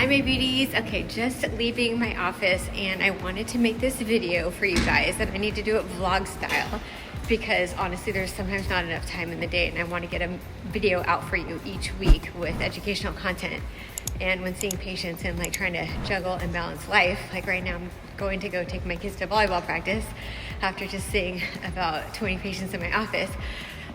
Hi my beauties. Okay, just leaving my office and I wanted to make this video for you guys, and I need to do it vlog style because honestly there's sometimes not enough time in the day and I want to get a video out for you each week with educational content. And when seeing patients and like trying to juggle and balance life, like right now I'm going to go take my kids to volleyball practice after just seeing about 20 patients in my office.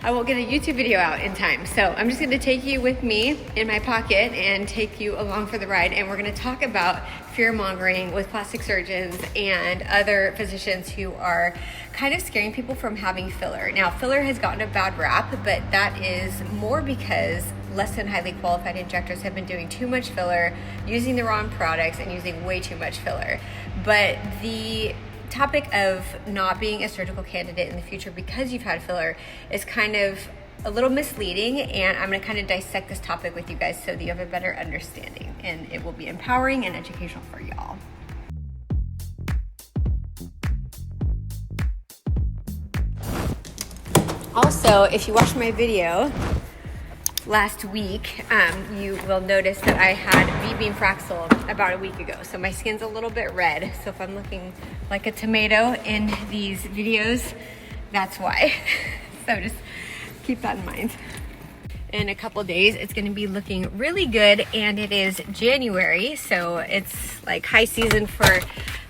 I won't get a YouTube video out in time. So I'm just gonna take you with me in my pocket and take you along for the ride. And we're gonna talk about fear-mongering with plastic surgeons and other physicians who are kind of scaring people from having filler. Now, filler has gotten a bad rap, but that is more because less than highly qualified injectors have been doing too much filler, using the wrong products, and using way too much filler. But the topic of not being a surgical candidate in the future because you've had filler is kind of a little misleading, and I'm going to kind of dissect this topic with you guys so that you have a better understanding, and it will be empowering and educational for y'all. Also, if you watched my video last week, you will notice that I had V-beam Fraxel about a week ago. So my skin's a little bit red. So if I'm looking like a tomato in these videos, that's why. So just keep that in mind. In a couple days, it's gonna be looking really good, and it is January, so it's like high season for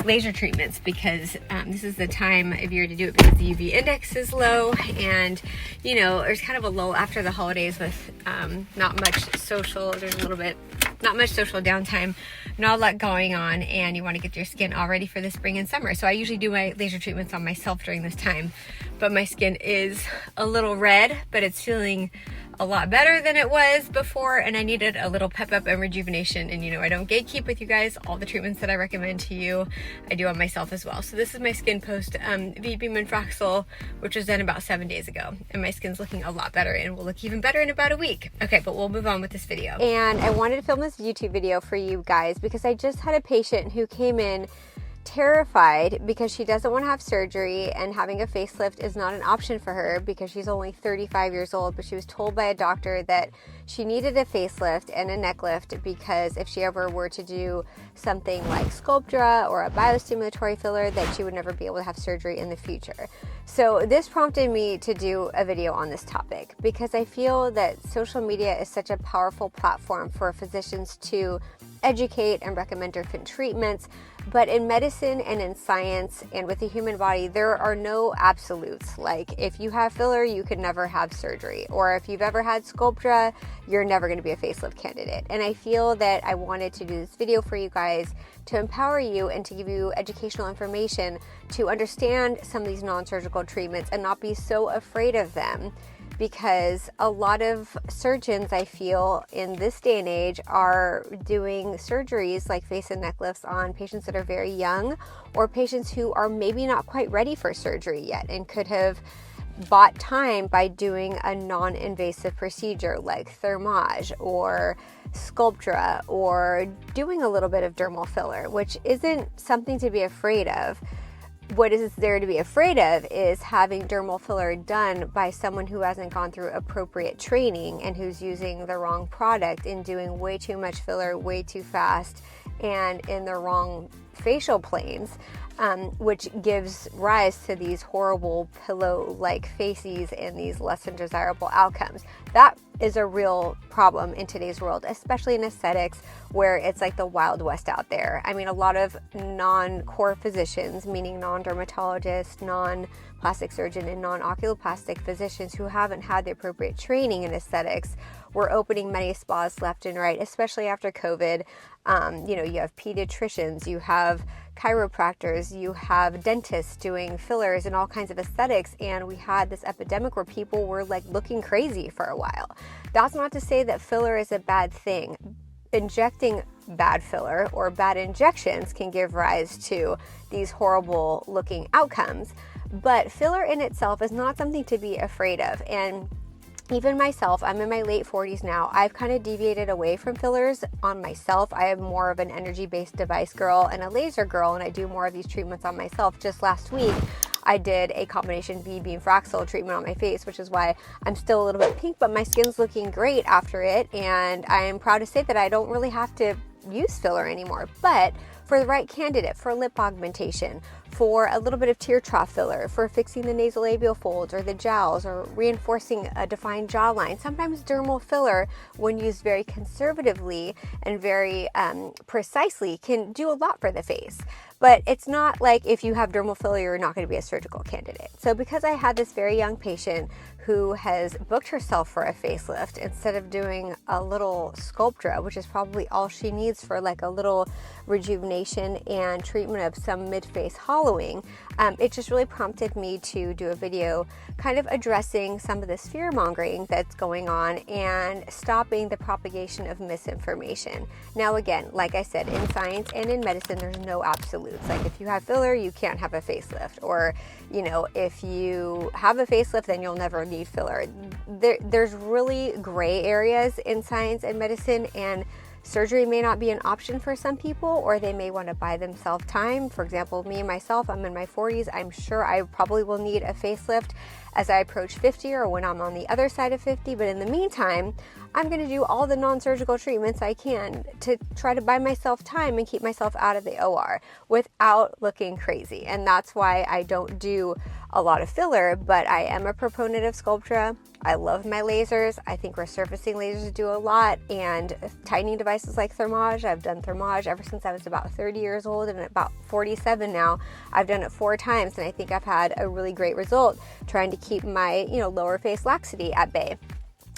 laser treatments because this is the time of year to do it because the UV index is low, and you know, there's kind of a lull after the holidays with not much social downtime, not a lot going on, and you want to get your skin all ready for the spring and summer. So I usually do my laser treatments on myself during this time, but my skin is a little red, but it's feeling a lot better than it was before, and I needed a little pep up and rejuvenation. And you know, I don't gatekeep with you guys. All the treatments that I recommend to you, I do on myself as well. So this is my skin post V-beam and Fraxel, which was done about 7 days ago, and my skin's looking a lot better and will look even better in about a week. Okay, but we'll move on with this video. And I wanted to film this YouTube video for you guys because I just had a patient who came in terrified because she doesn't want to have surgery, and having a facelift is not an option for her because she's only 35 years old, but she was told by a doctor that she needed a facelift and a neck lift because if she ever were to do something like Sculptra or a biostimulatory filler, that she would never be able to have surgery in the future. So this prompted me to do a video on this topic because I feel that social media is such a powerful platform for physicians to educate and recommend different treatments. But in medicine and in science and with the human body, there are no absolutes. Like if you have filler, you could never have surgery. Or if you've ever had Sculptra, you're never going to be a facelift candidate. And I feel that I wanted to do this video for you guys to empower you and to give you educational information to understand some of these non-surgical treatments and not be so afraid of them. Because a lot of surgeons, I feel, in this day and age are doing surgeries like face and neck lifts on patients that are very young or patients who are maybe not quite ready for surgery yet and could have bought time by doing a non-invasive procedure like Thermage or Sculptra or doing a little bit of dermal filler, which isn't something to be afraid of. What is there to be afraid of is having dermal filler done by someone who hasn't gone through appropriate training and who's using the wrong product and doing way too much filler way too fast and in the wrong facial planes, which gives rise to these horrible pillow-like faces and these less than desirable outcomes. That is a real problem in today's world, especially in aesthetics where it's like the Wild West out there. I mean, a lot of non-core physicians, meaning non-dermatologist, non-plastic surgeon, and non-oculoplastic physicians who haven't had the appropriate training in aesthetics were opening many spas left and right, especially after COVID. You know, you have pediatricians, you have chiropractors, you have dentists doing fillers and all kinds of aesthetics, and we had this epidemic where people were like looking crazy for a while. That's not to say that filler is a bad thing. Injecting bad filler or bad injections can give rise to these horrible looking outcomes, but filler in itself is not something to be afraid of. And even myself, I'm in my late 40s now, I've kind of deviated away from fillers on myself. I am more of an energy-based device girl and a laser girl, and I do more of these treatments on myself. Just last week, I did a combination V-beam Fraxel treatment on my face, which is why I'm still a little bit pink, but my skin's looking great after it. And I am proud to say that I don't really have to use filler anymore. But for the right candidate, for lip augmentation, for a little bit of tear trough filler, for fixing the nasolabial folds or the jowls, or reinforcing a defined jawline, sometimes dermal filler, when used very conservatively and very precisely, can do a lot for the face. But it's not like if you have dermal filler, you're not going to be a surgical candidate. So because I had this very young patient who has booked herself for a facelift, instead of doing a little Sculptra, which is probably all she needs for like a little rejuvenation and treatment of some mid-face hollowing, it just really prompted me to do a video kind of addressing some of this fear-mongering that's going on and stopping the propagation of misinformation. Now again, like I said, in science and in medicine, there's no absolutes. Like if you have filler, you can't have a facelift, or you know, if you have a facelift, then you'll never need filler. There's really gray areas in science and medicine, and surgery may not be an option for some people, or they may want to buy themselves time. For example, me and myself, I'm in my 40s. I'm sure I probably will need a facelift as I approach 50 or when I'm on the other side of 50. But in the meantime, I'm going to do all the non-surgical treatments I can to try to buy myself time and keep myself out of the OR without looking crazy. And that's why I don't do a lot of filler, but I am a proponent of Sculptra. I love my lasers. I think resurfacing lasers do a lot, and tightening devices like Thermage. I've done Thermage ever since I was about 30 years old, and at about 47 now, I've done it 4 times, and I think I've had a really great result trying to keep my, lower face laxity at bay.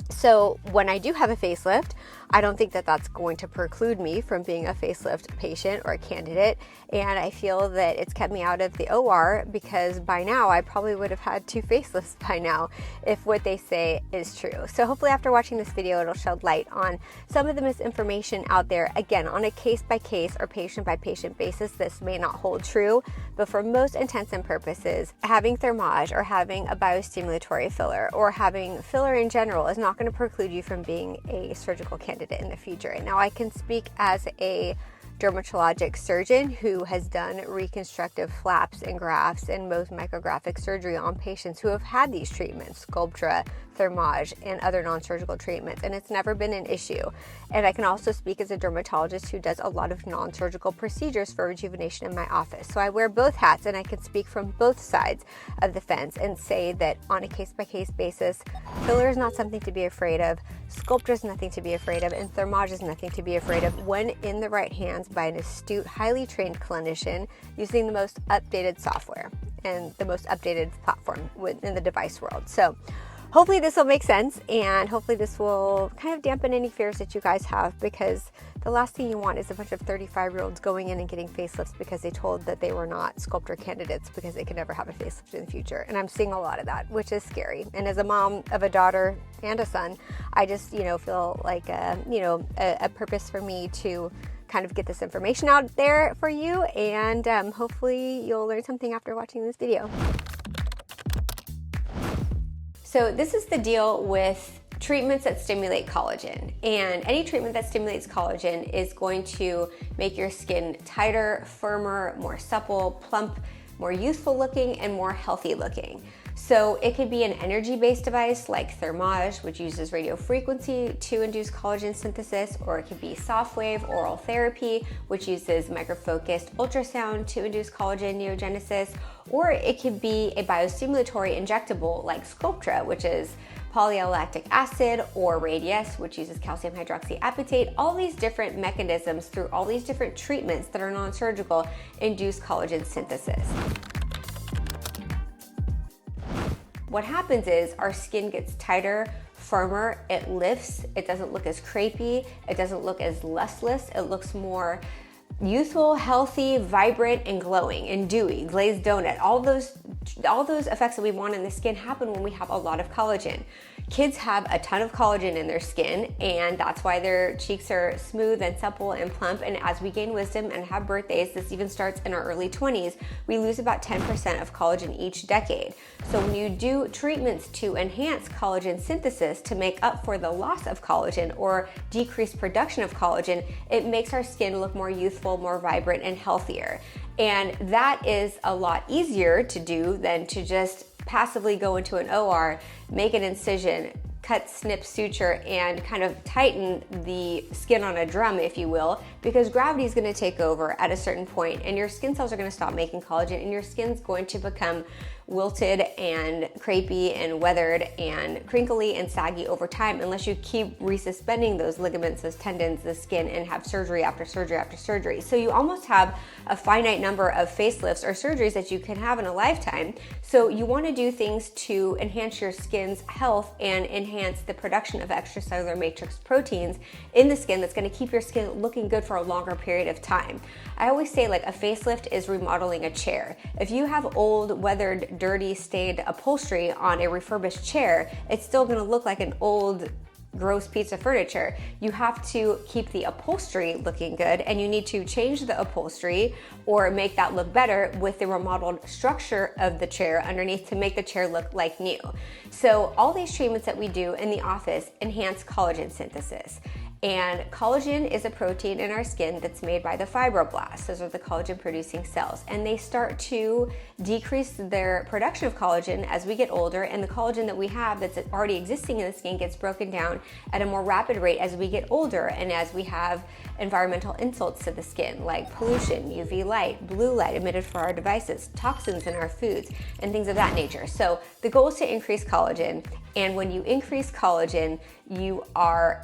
So when I do have a facelift, I don't think that that's going to preclude me from being a facelift patient or a candidate. And I feel that it's kept me out of the OR, because by now I probably would have had 2 facelifts by now if what they say is true. So hopefully after watching this video, it'll shed light on some of the misinformation out there. Again, on a case by case or patient by patient basis, this may not hold true, but for most intents and purposes, having Thermage or having a biostimulatory filler or having filler in general is not going to preclude you from being a surgical candidate in the future. And now I can speak as a dermatologic surgeon who has done reconstructive flaps and grafts and Mohs micrographic surgery on patients who have had these treatments, Sculptra, Thermage, and other non-surgical treatments, and it's never been an issue. And I can also speak as a dermatologist who does a lot of non-surgical procedures for rejuvenation in my office. So I wear both hats, and I can speak from both sides of the fence and say that on a case-by-case basis, filler is not something to be afraid of, Sculptra is nothing to be afraid of, and Thermage is nothing to be afraid of when in the right hands by an astute, highly trained clinician using the most updated software and the most updated platform within the device world. So hopefully this will make sense, and hopefully this will kind of dampen any fears that you guys have, because the last thing you want is a bunch of 35-year-olds going in and getting facelifts because they told that they were not Sculptra candidates because they could never have a facelift in the future. And I'm seeing a lot of that, which is scary. And as a mom of a daughter and a son, I just, feel like a purpose for me to kind of get this information out there for you, and hopefully you'll learn something after watching this video. So this is the deal with treatments that stimulate collagen, and any treatment that stimulates collagen is going to make your skin tighter, firmer, more supple, plump, more youthful looking, and more healthy looking. So it could be an energy-based device like Thermage, which uses radio frequency to induce collagen synthesis, or it could be soft wave oral therapy, which uses microfocused ultrasound to induce collagen neogenesis, or it could be a biostimulatory injectable like Sculptra, which is polylactic acid, or Radius, which uses calcium hydroxyapatite. All these different mechanisms through all these different treatments that are non-surgical induce collagen synthesis. What happens is our skin gets tighter, firmer, it lifts, it doesn't look as crepey, it doesn't look as lustless, it looks more youthful, healthy, vibrant, and glowing, and dewy, glazed donut. All those effects that we want in the skin happen when we have a lot of collagen. Kids have a ton of collagen in their skin, and that's why their cheeks are smooth and supple and plump. And as we gain wisdom and have birthdays, this even starts in our early 20s, we lose about 10% of collagen each decade. So when you do treatments to enhance collagen synthesis to make up for the loss of collagen or decrease production of collagen, it makes our skin look more youthful, more vibrant, and healthier. And that is a lot easier to do than to just passively go into an OR, make an incision, cut, snip, suture, and kind of tighten the skin on a drum, if you will, because gravity is going to take over at a certain point and your skin cells are going to stop making collagen and your skin's going to become wilted and crepey and weathered and crinkly and saggy over time unless you keep resuspending those ligaments, those tendons, the skin, and have surgery after surgery after surgery. So you almost have a finite number of facelifts or surgeries that you can have in a lifetime. So you want to do things to enhance your skin's health and enhance the production of extracellular matrix proteins in the skin that's going to keep your skin looking good for a longer period of time. I always say like a facelift is remodeling a chair. If you have old, weathered, dirty, stained upholstery on a refurbished chair, it's still going to look like an old, gross piece of furniture. You have to keep the upholstery looking good and you need to change the upholstery or make that look better with the remodeled structure of the chair underneath to make the chair look like new. So all these treatments that we do in the office enhance collagen synthesis. And collagen is a protein in our skin that's made by the fibroblasts. Those are the collagen producing cells. And they start to decrease their production of collagen as we get older. And the collagen that we have that's already existing in the skin gets broken down at a more rapid rate as we get older and as we have environmental insults to the skin like pollution, UV light, blue light emitted from our devices, toxins in our foods, and things of that nature. So the goal is to increase collagen. And when you increase collagen, you are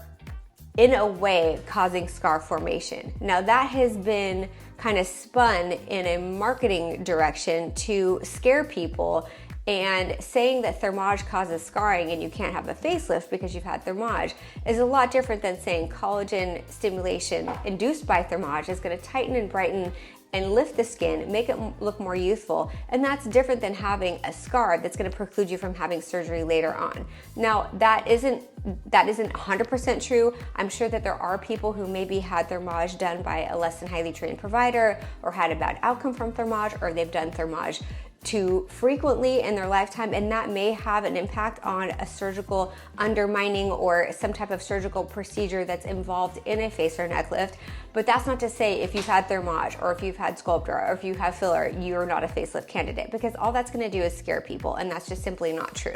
in a way causing scar formation. Now that has been kind of spun in a marketing direction to scare people, and saying that Thermage causes scarring and you can't have a facelift because you've had Thermage is a lot different than saying collagen stimulation induced by Thermage is going to tighten and brighten and lift the skin, make it look more youthful. And that's different than having a scar that's gonna preclude you from having surgery later on. Now, that isn't 100% true. I'm sure that there are people who maybe had Thermage done by a less than highly trained provider or had a bad outcome from Thermage, or they've done Thermage too frequently in their lifetime, and that may have an impact on a surgical undermining or some type of surgical procedure that's involved in a face or neck lift. But that's not to say if you've had Thermage or if you've had Sculptra or if you have filler, you're not a facelift candidate, because all that's going to do is scare people, and that's just simply not true.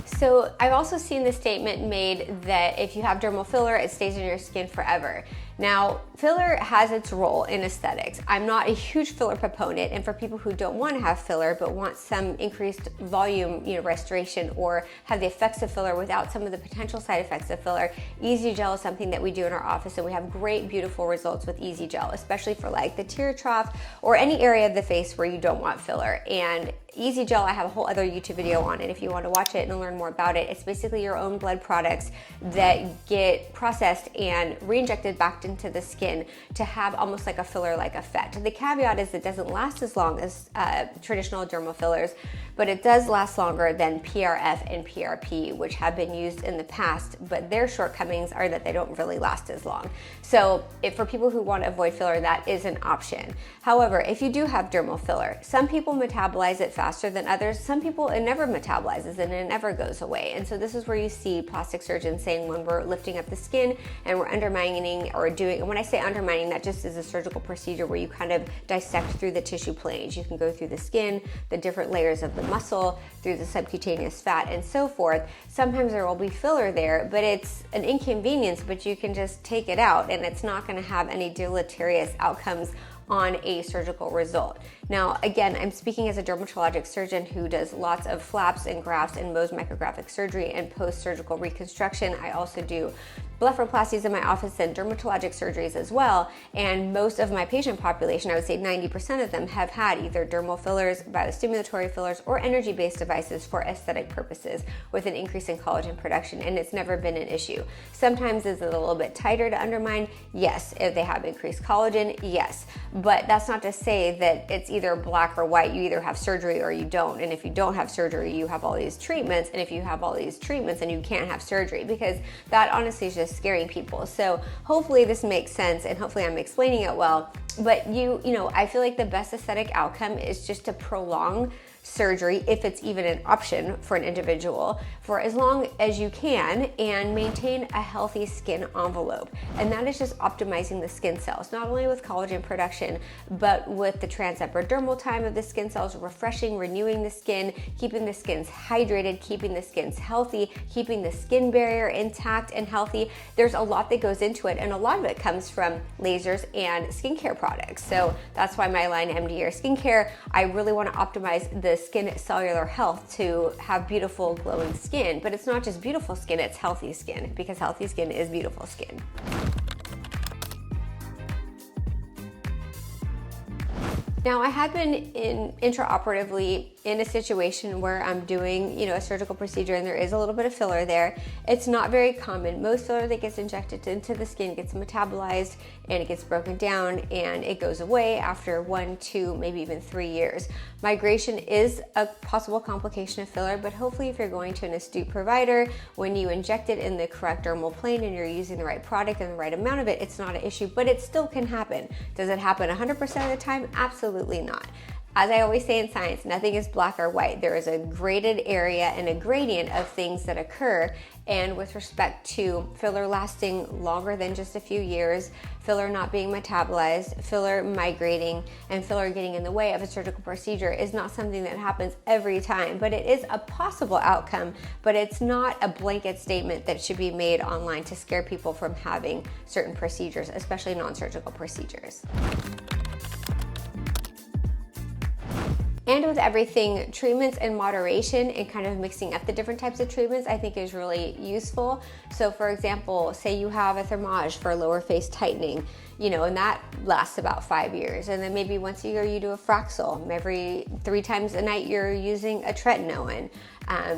So I've also seen the statement made that if you have dermal filler, it stays in your skin forever. Now, filler has its role in aesthetics. I'm not a huge filler proponent, and for people who don't want to have filler but want some increased volume, restoration, or have the effects of filler without some of the potential side effects of filler, Easy Gel is something that we do in our office, and we have great, beautiful results with Easy Gel, especially for like the tear trough or any area of the face where you don't want filler. And Easy Gel, I have a whole other YouTube video on it if you want to watch it and learn more about it. It's basically your own blood products that get processed and re-injected back into the skin to have almost like a filler-like effect. The caveat is it doesn't last as long as traditional dermal fillers, but it does last longer than PRF and PRP, which have been used in the past, but their shortcomings are that they don't really last as long. So for people who want to avoid filler, that is an option. However, if you do have dermal filler, some people metabolize it faster than others. Some people, it never metabolizes and it never goes away. And so this is where you see plastic surgeons saying when we're lifting up the skin and we're undermining or doing, and when I say undermining, that just is a surgical procedure where you kind of dissect through the tissue planes. You can go through the skin, the different layers of the muscle, through the subcutaneous fat, and so forth. Sometimes there will be filler there, but it's an inconvenience, but you can just take it out and it's not going to have any deleterious outcomes on a surgical result. Now, again, I'm speaking as a dermatologic surgeon who does lots of flaps and grafts and Mohs micrographic surgery and post-surgical reconstruction. I also do blepharoplasties in my office and dermatologic surgeries as well. And most of my patient population, I would say 90% of them, have had either dermal fillers, biostimulatory fillers, or energy-based devices for aesthetic purposes with an increase in collagen production, and it's never been an issue. Sometimes is it a little bit tighter to undermine? Yes. If they have increased collagen? Yes. But that's not to say that it's either black or white. You either have surgery or you don't. And if you don't have surgery, you have all these treatments. And if you have all these treatments, then you can't have surgery, because that honestly is just scaring people. So hopefully this makes sense, and hopefully I'm explaining it well. But I feel like the best aesthetic outcome is just to prolong surgery, if it's even an option for an individual, for as long as you can and maintain a healthy skin envelope. And that is just optimizing the skin cells, not only with collagen production, but with the transepidermal time of the skin cells, refreshing, renewing the skin, keeping the skins hydrated, keeping the skins healthy, keeping the skin barrier intact and healthy. There's a lot that goes into it, and a lot of it comes from lasers and skincare products. So that's why my line MD Air Skincare, I really want to optimize the skin cellular health to have beautiful glowing skin. But it's not just beautiful skin, it's healthy skin, because healthy skin is beautiful skin. Now, I have been intraoperatively in a situation where I'm doing, a surgical procedure and there is a little bit of filler there. It's not very common. Most filler that gets injected into the skin gets metabolized and it gets broken down and it goes away after 1, 2, maybe even 3 years. Migration is a possible complication of filler, but hopefully if you're going to an astute provider, when you inject it in the correct dermal plane and you're using the right product and the right amount of it, it's not an issue, but it still can happen. Does it happen 100% of the time? Absolutely not. As I always say in science, nothing is black or white. There is a graded area and a gradient of things that occur. And with respect to filler lasting longer than just a few years, filler not being metabolized, filler migrating, and filler getting in the way of a surgical procedure is not something that happens every time, but it is a possible outcome, but it's not a blanket statement that should be made online to scare people from having certain procedures, especially non-surgical procedures. And with everything, treatments in moderation and kind of mixing up the different types of treatments I think is really useful. So for example, say you have a Thermage for lower face tightening, and that lasts about 5 years. And then maybe once a year you do a Fraxel. Every 3 times a night you're using a tretinoin.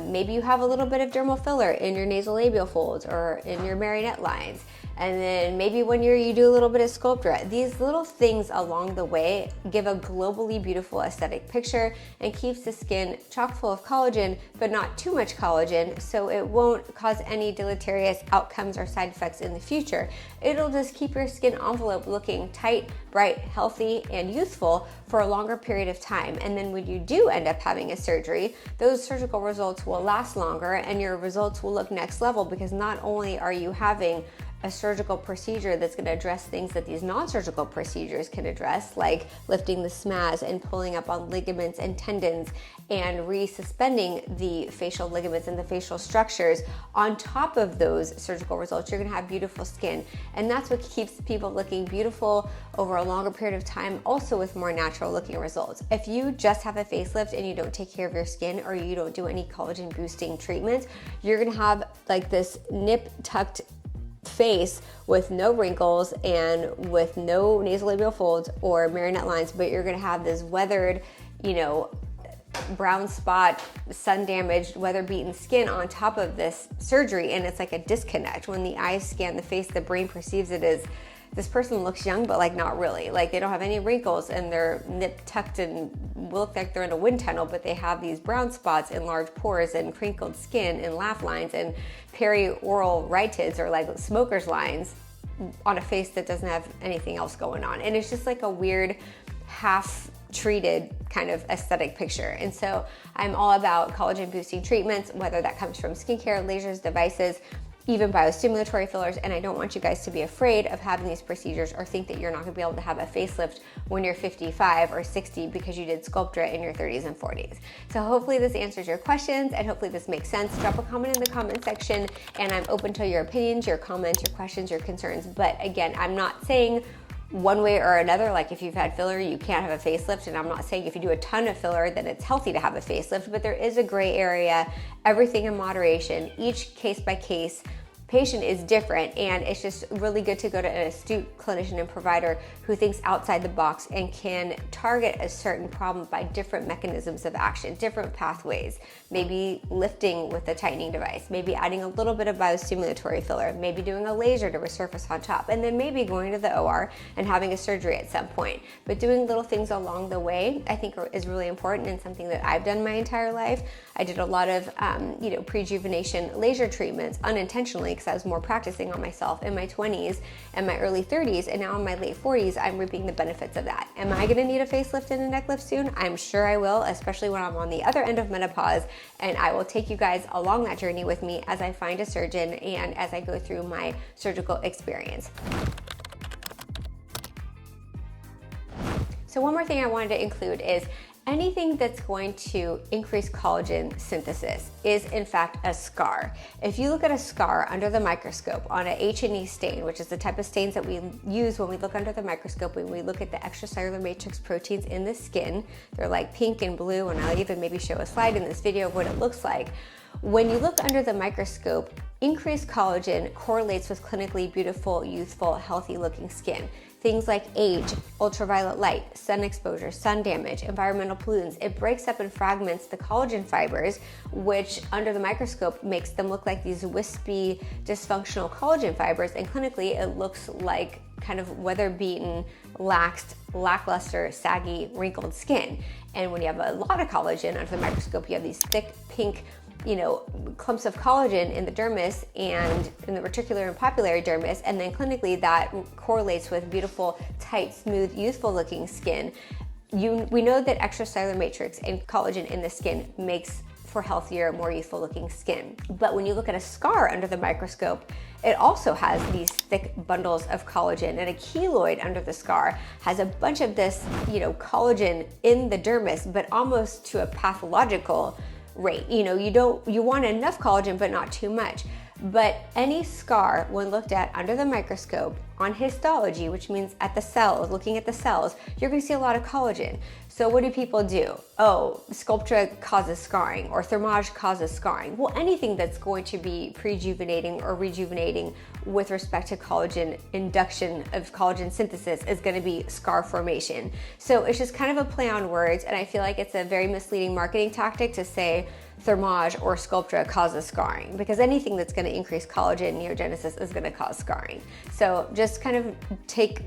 Maybe you have a little bit of dermal filler in your nasolabial folds or in your marionette lines. And then maybe one year you do a little bit of Sculptra. These little things along the way give a globally beautiful aesthetic picture and keeps the skin chock full of collagen, but not too much collagen, so it won't cause any deleterious outcomes or side effects in the future. It'll just keep your skin envelope looking tight, bright, healthy, and youthful for a longer period of time. And then when you do end up having a surgery, those surgical results will last longer and your results will look next level, because not only are you having a surgical procedure that's going to address things that these non-surgical procedures can address, like lifting the SMAS and pulling up on ligaments and tendons and resuspending the facial ligaments and the facial structures. On top of those surgical results, you're going to have beautiful skin. And that's what keeps people looking beautiful over a longer period of time, also with more natural looking results. If you just have a facelift and you don't take care of your skin, or you don't do any collagen boosting treatments, you're going to have like this nip tucked face with no wrinkles and with no nasolabial folds or marionette lines, but you're going to have this weathered, brown spot, sun damaged, weather beaten skin on top of this surgery. And it's like a disconnect. When the eyes scan the face, the brain perceives it as this person looks young, but like not really. Like they don't have any wrinkles and they're nip tucked and look like they're in a wind tunnel, but they have these brown spots and large pores and crinkled skin and laugh lines and perioral rhytids, or like smoker's lines, on a face that doesn't have anything else going on. And it's just like a weird half treated kind of aesthetic picture. And so I'm all about collagen boosting treatments, whether that comes from skincare, lasers, devices, even biostimulatory fillers. And I don't want you guys to be afraid of having these procedures or think that you're not going to be able to have a facelift when you're 55 or 60 because you did Sculptra in your 30s and 40s. So hopefully this answers your questions, and hopefully this makes sense. Drop a comment in the comment section, and I'm open to your opinions, your comments, your questions, your concerns. But again, I'm not saying one way or another, like if you've had filler, you can't have a facelift. And I'm not saying if you do a ton of filler, then it's healthy to have a facelift, but there is a gray area, everything in moderation, each case by case patient is different, and it's just really good to go to an astute clinician and provider who thinks outside the box and can target a certain problem by different mechanisms of action, different pathways, maybe lifting with a tightening device, maybe adding a little bit of biostimulatory filler, maybe doing a laser to resurface on top, and then maybe going to the OR and having a surgery at some point. But doing little things along the way, I think, is really important, and something that I've done my entire life. I did a lot of prejuvenation laser treatments unintentionally, because I was more practicing on myself in my 20s and my early 30s, and now in my late 40s, I'm reaping the benefits of that. Am I gonna need a facelift and a neck lift soon? I'm sure I will, especially when I'm on the other end of menopause, and I will take you guys along that journey with me as I find a surgeon and as I go through my surgical experience. So one more thing I wanted to include is anything that's going to increase collagen synthesis is in fact a scar. If you look at a scar under the microscope on an H&E stain, which is the type of stains that we use when we look under the microscope, when we look at the extracellular matrix proteins in the skin, they're like pink and blue, and I'll even maybe show a slide in this video of what it looks like. When you look under the microscope, increased collagen correlates with clinically beautiful, youthful, healthy looking skin. Things like age, ultraviolet light, sun exposure, sun damage, environmental pollutants, it breaks up and fragments the collagen fibers, which under the microscope makes them look like these wispy, dysfunctional collagen fibers, and clinically it looks like kind of weather-beaten, laxed, lackluster, saggy, wrinkled skin. And when you have a lot of collagen under the microscope, you have these thick, pink, clumps of collagen in the dermis and in the reticular and papillary dermis, and then clinically that correlates with beautiful, tight, smooth, youthful looking skin. We know that extracellular matrix and collagen in the skin makes for healthier, more youthful looking skin. But when you look at a scar under the microscope, it also has these thick bundles of collagen, and a keloid under the scar has a bunch of this, collagen in the dermis, but almost to a pathological rate. You want enough collagen, but not too much. But any scar, when looked at under the microscope on histology, which means at the cells, looking at the cells, you're going to see a lot of collagen. So what do people do? Oh, Sculptra causes scarring, or Thermage causes scarring. Well, anything that's going to be prejuvenating or rejuvenating with respect to collagen induction of collagen synthesis is going to be scar formation. So it's just kind of a play on words, and I feel like it's a very misleading marketing tactic to say Thermage or Sculptra causes scarring, because anything that's going to increase collagen neogenesis is going to cause scarring. So just kind of take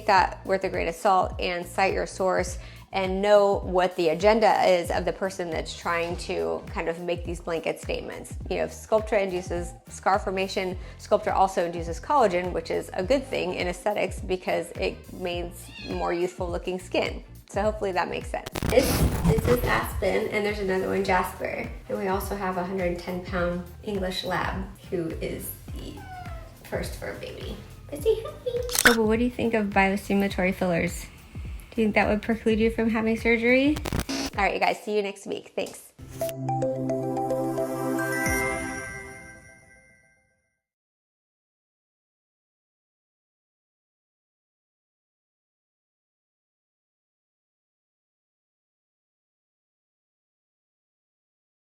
that with a grain of salt and cite your source and know what the agenda is of the person that's trying to kind of make these blanket statements. If Sculptra induces scar formation, Sculptra also induces collagen, which is a good thing in aesthetics because it means more youthful looking skin. So hopefully that makes sense. This is Aspen, and there's another one, Jasper. And we also have a 110-pound English lab who is the first fur baby. Is he happy? Oh, but what do you think of biostimulatory fillers? Do you think that would preclude you from having surgery? All right, you guys, see you next week. Thanks.